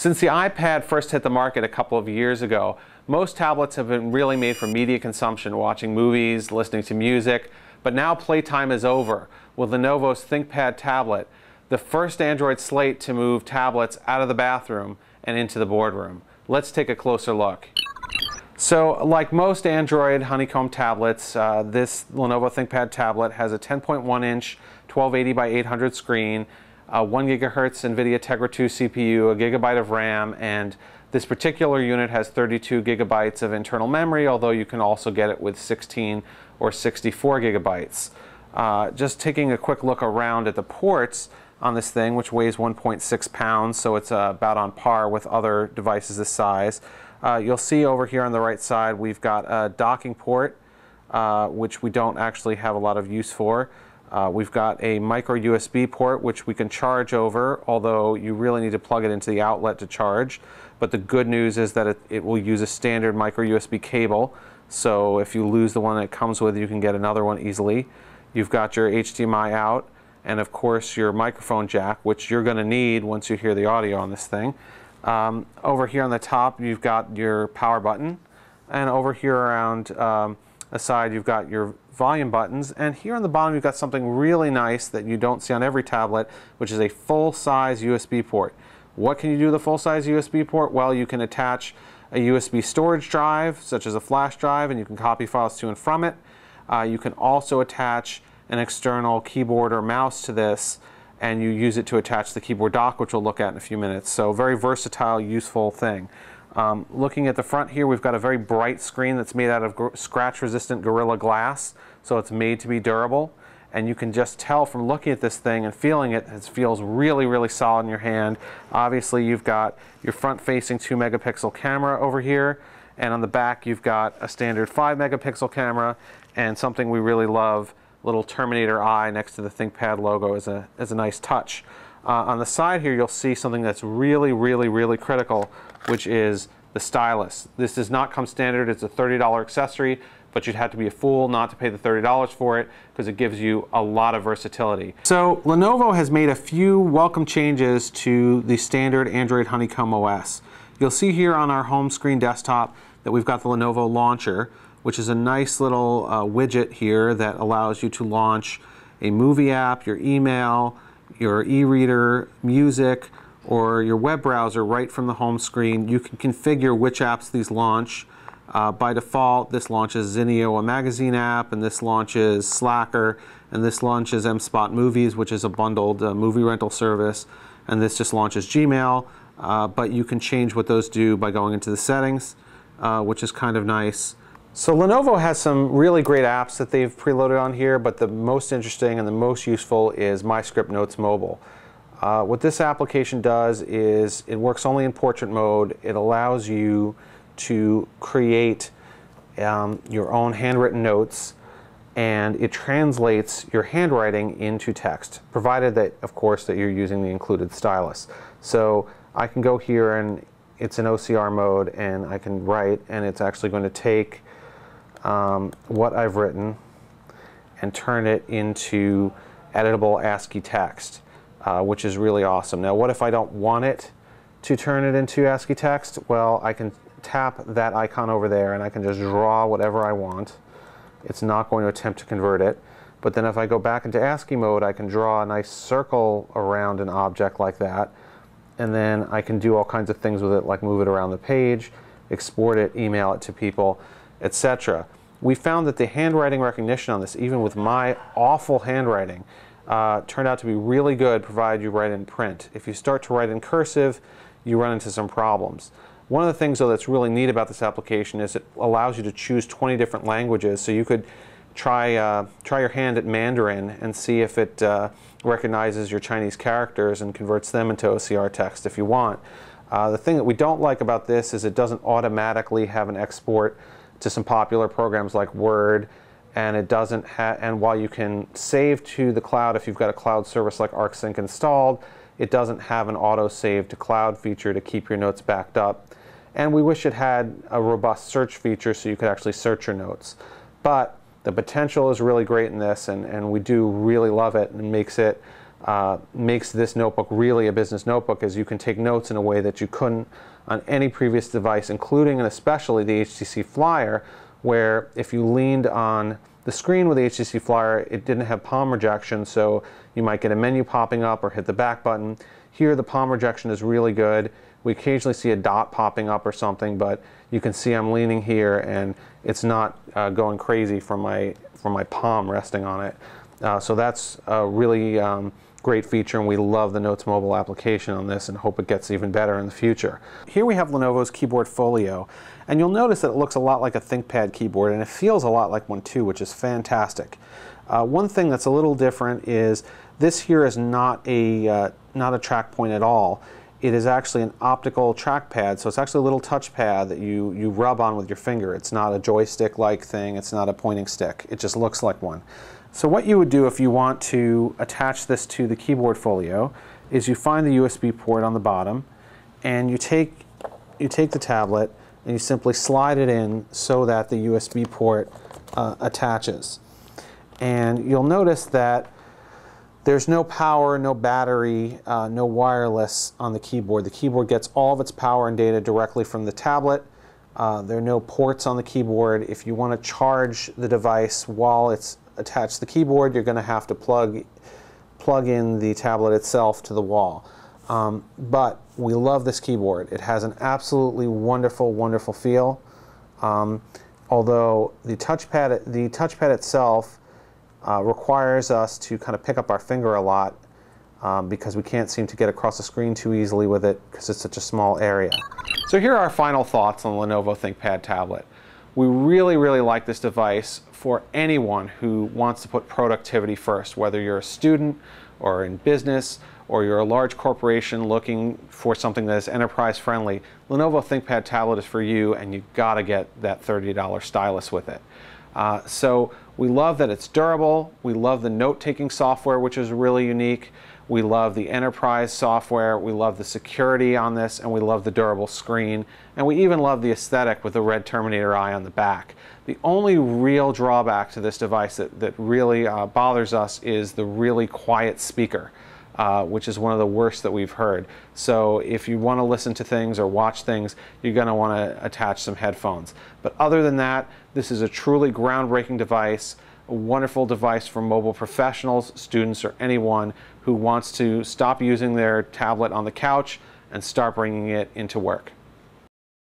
Since the iPad first hit the market a couple of years ago, most tablets have been really made for media consumption, watching movies, listening to music, but now playtime is over with Lenovo's ThinkPad Tablet, the first Android slate to move tablets out of the bathroom and into the boardroom. Let's take a closer look. So, like most Android honeycomb tablets, this Lenovo ThinkPad tablet has a 10.1-inch 1280 by 800 screen, 1 gigahertz NVIDIA Tegra 2 CPU, a gigabyte of RAM, and this particular unit has 32 gigabytes of internal memory, although you can also get it with 16 or 64 gigabytes. Just taking a quick look around at the ports on this thing, which weighs 1.6 pounds, so it's about on par with other devices this size. You'll see over here on the right side we've got a docking port, which we don't actually have a lot of use for. We've got a micro USB port which we can charge over, although you really need to plug it into the outlet to charge. But the good news is that it will use a standard micro USB cable, so if you lose the one that it comes with, you can get another one easily. You've got your HDMI out, and of course your microphone jack, which you're going to need once you hear the audio on this thing. Over here on the top you've got your power button, and over here around the side you've got your volume buttons, and here on the bottom you've got something really nice that you don't see on every tablet, which is a full-size USB port. What can you do with a full-size USB port? Well, you can attach a USB storage drive, such as a flash drive, and you can copy files to and from it. You can also attach an external keyboard or mouse to this, and you use it to attach the keyboard dock, which we'll look at in a few minutes. So very versatile, useful thing. Looking at the front here, we've got a very bright screen that's made out of scratch-resistant Gorilla Glass, so it's made to be durable. And you can just tell from looking at this thing and feeling it, it feels really, really solid in your hand. Obviously, you've got your front-facing 2-megapixel camera over here, and on the back you've got a standard 5-megapixel camera, and something we really love, little Terminator eye next to the ThinkPad logo is a nice touch. On the side here you'll see something that's really, really, really critical, which is the stylus. This does not come standard. It's a $30 accessory, but you'd have to be a fool not to pay the $30 for it because it gives you a lot of versatility. So Lenovo has made a few welcome changes to the standard Android Honeycomb OS. You'll see here on our home screen desktop that we've got the Lenovo Launcher, which is a nice little widget here that allows you to launch a movie app, your email, your e-reader, music, or your web browser right from the home screen. You can configure which apps these launch. By default, this launches Zinio, a magazine app, and this launches Slacker, and this launches MSpot Movies, which is a bundled movie rental service, and this just launches Gmail, but you can change what those do by going into the settings, which is kind of nice. So Lenovo has some really great apps that they've preloaded on here, but the most interesting and the most useful is MyScript Notes Mobile. What this application does is it works only in portrait mode. It allows you to create your own handwritten notes, and it translates your handwriting into text, provided that, of course, that you're using the included stylus. So I can go here and it's in OCR mode, and I can write, and it's actually going to take what I've written and turn it into editable ASCII text, which is really awesome. Now, what if I don't want it to turn it into ASCII text? Well, I can tap that icon over there and I can just draw whatever I want. It's not going to attempt to convert it. But then if I go back into ASCII mode, I can draw a nice circle around an object like that, and then I can do all kinds of things with it, like move it around the page, export it, email it to people, etc. We found that the handwriting recognition on this, even with my awful handwriting, turned out to be really good, provided you write in print. If you start to write in cursive, you run into some problems. One of the things, though, that's really neat about this application is it allows you to choose 20 different languages. So you could try your hand at Mandarin and see if it recognizes your Chinese characters and converts them into OCR text if you want. The thing that we don't like about this is it doesn't automatically have an export to some popular programs like Word, and it doesn't and while you can save to the cloud if you've got a cloud service like ArcSync installed, it doesn't have an auto save to cloud feature to keep your notes backed up. And we wish it had a robust search feature so you could actually search your notes. But the potential is really great in this, and we do really love it, and it makes it makes this notebook really a business notebook, as you can take notes in a way that you couldn't on any previous device, including and especially the HTC Flyer, where if you leaned on the screen with the HTC Flyer, it didn't have palm rejection, so you might get a menu popping up or hit the back button. Here the palm rejection is really good. We occasionally see a dot popping up or something, but you can see I'm leaning here and it's not going crazy from my palm resting on it. So that's a really great feature, and we love the Notes Mobile application on this and hope it gets even better in the future. Here we have Lenovo's keyboard Folio, and you'll notice that it looks a lot like a ThinkPad keyboard, and it feels a lot like one too, which is fantastic. One thing that's a little different is this here is not a track point at all. It is actually an optical trackpad, so it's actually a little touchpad that you rub on with your finger. It's not a joystick-like thing, it's not a pointing stick. It just looks like one. So what you would do if you want to attach this to the keyboard Folio is you find the USB port on the bottom, and you take the tablet and you simply slide it in so that the USB port attaches. And you'll notice that there's no power, no battery, no wireless on the keyboard. The keyboard gets all of its power and data directly from the tablet. There are no ports on the keyboard. If you want to charge the device while it's attached to the keyboard, you're going to have to plug in the tablet itself to the wall. But we love this keyboard. It has an absolutely wonderful, wonderful feel. Although the touchpad itself requires us to kind of pick up our finger a lot because we can't seem to get across the screen too easily with it because it's such a small area. So here are our final thoughts on the Lenovo ThinkPad Tablet. We really, really like this device for anyone who wants to put productivity first, whether you're a student or in business or you're a large corporation looking for something that is enterprise friendly. Lenovo ThinkPad Tablet is for you, and you've got to get that $30 stylus with it. So we love that it's durable. We love the note-taking software, which is really unique. We love the enterprise software. We love the security on this, and we love the durable screen. And we even love the aesthetic with the red Terminator eye on the back. The only real drawback to this device that really bothers us is the really quiet speaker, which is one of the worst that we've heard. So if you want to listen to things or watch things, you're going to want to attach some headphones. But other than that, this is a truly groundbreaking device, a wonderful device for mobile professionals, students, or anyone who wants to stop using their tablet on the couch and start bringing it into work.